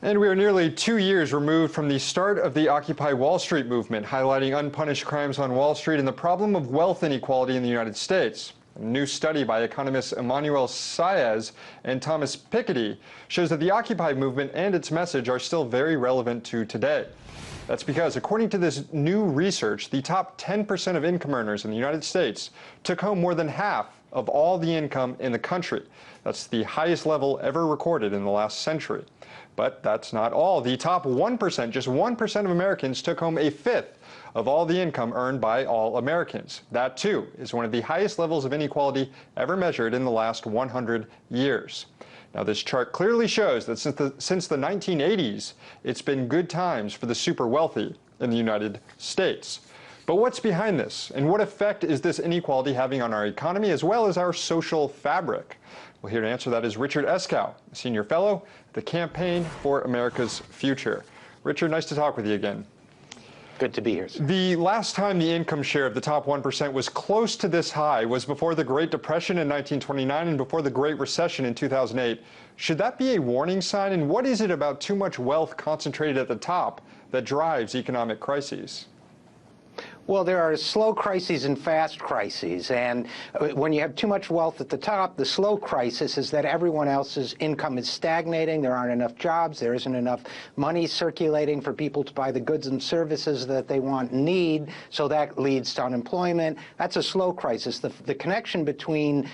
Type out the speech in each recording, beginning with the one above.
And we are nearly 2 years removed from the start of the Occupy Wall Street movement, highlighting unpunished crimes on Wall Street and the problem of wealth inequality in the United States. A new study by economists Emmanuel Saez and Thomas Piketty shows that the Occupy movement and its message are still very relevant to today. That's because, according to this new research, the top 10% of income earners in the United States took home more than half of all the income in the country. That's the highest level ever recorded in the last century. But that's not all. The top 1%, just 1% of Americans took home a fifth of all the income earned by all Americans. That, too, is one of the highest levels of inequality ever measured in the last 100 years. Now, this chart clearly shows that since the 1980s, it's been good times for the super wealthy in the United States. But what's behind this, and what effect is this inequality having on our economy as well as our social fabric? Well, here to answer that is Richard Eskow, a senior fellow at the Campaign for America's Future. Richard, nice to talk with you again. Good to be here, sir. The last time the income share of the top 1% was close to this high was before the Great Depression in 1929 and before the Great Recession in 2008. Should that be a warning sign? And what is it about too much wealth concentrated at the top that drives economic crises? Well, there are slow crises and fast crises, and when you have too much wealth at the top, the slow crisis is that everyone else's income is stagnating, there aren't enough jobs, there isn't enough money circulating for people to buy the goods and services that they want and need, so that leads to unemployment. That's a slow crisis. The connection between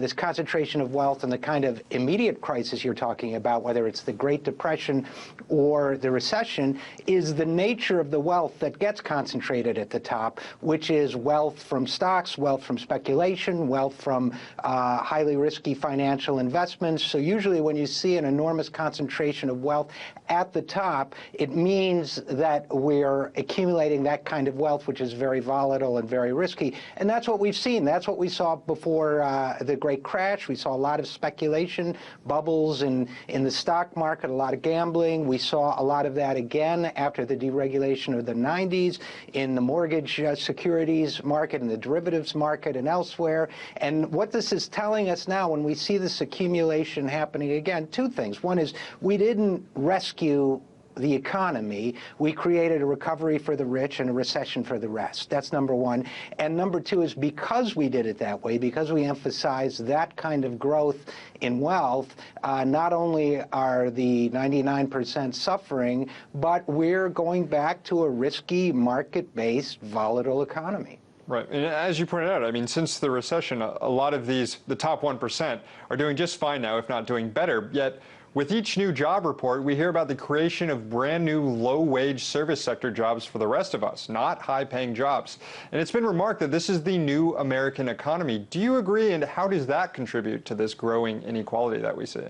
this concentration of wealth and the kind of immediate crisis you're talking about, whether it's the Great Depression or the recession, is the nature of the wealth that gets concentrated at the top, which is wealth from stocks, wealth from speculation, wealth from highly risky financial investments. So usually when you see an enormous concentration of wealth at the top, it means that we're accumulating that kind of wealth, which is very volatile and very risky. And that's what we've seen. That's what we saw before the Great Crash. We saw a lot of speculation, bubbles in the stock market, a lot of gambling. We saw a lot of that again after the deregulation of the 90s in the mortgage securities market and the derivatives market and elsewhere. And what this is telling us now, when we see this accumulation happening again, two things. One is we didn't rescue the economy. We created a recovery for the rich and a recession for the rest. That's number one. And number two is because we did it that way, because we emphasized that kind of growth in wealth, not only are the 99% suffering, but we're going back to a risky, market-based, volatile economy. Right. And as you pointed out, I mean, since the recession, a lot of the top 1% are doing just fine now, if not doing better. Yet, with each new job report, we hear about the creation of brand new low-wage service sector jobs for the rest of us, not high-paying jobs. And it's been remarked that this is the new American economy. Do you agree, and how does that contribute to this growing inequality that we see?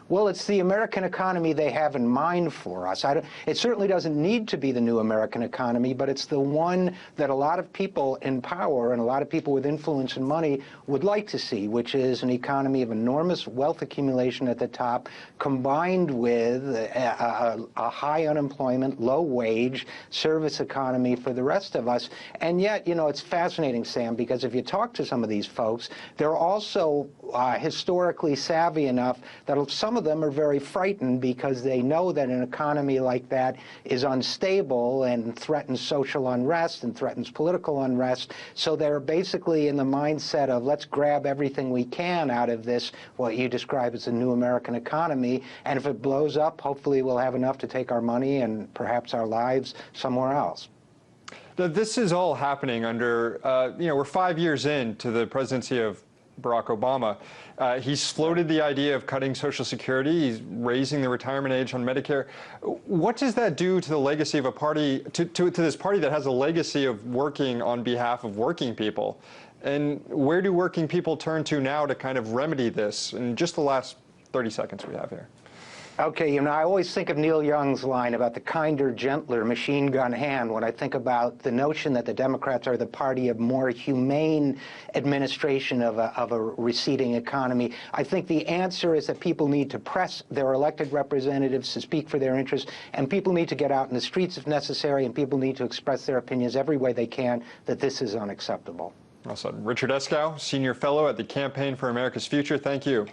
Well, it's the American economy they have in mind for us. It certainly doesn't need to be the new American economy, but it's the one that a lot of people in power and a lot of people with influence and money would like to see, which is an economy of enormous wealth accumulation at the top, combined with a high unemployment, low wage service economy for the rest of us. And yet, you know, it's fascinating, Sam, because if you talk to some of these folks, they're also historically savvy enough that some of them are very frightened because they know that an economy like that is unstable and threatens social unrest and threatens political unrest. So they're basically in the mindset of let's grab everything we can out of this, what you describe as a new American economy, and if it blows up, hopefully we'll have enough to take our money and perhaps our lives somewhere else. Now, this is all happening under, we're 5 years into the presidency of Barack Obama. He's floated the idea of cutting Social Security. He's raising the retirement age on Medicare. What does that do to the legacy of a party, to this party that has a legacy of working on behalf of working people? And where do working people turn to now to kind of remedy this in just the last 30 seconds we have here? Okay, you know, I always think of Neil Young's line about the kinder, gentler machine gun hand when I think about the notion that the Democrats are the party of more humane administration of a receding economy. I think the answer is that people need to press their elected representatives to speak for their interests, and people need to get out in the streets if necessary, and people need to express their opinions every way they can that this is unacceptable. Well said. Richard Eskow, Senior Fellow at the Campaign for America's Future, thank you.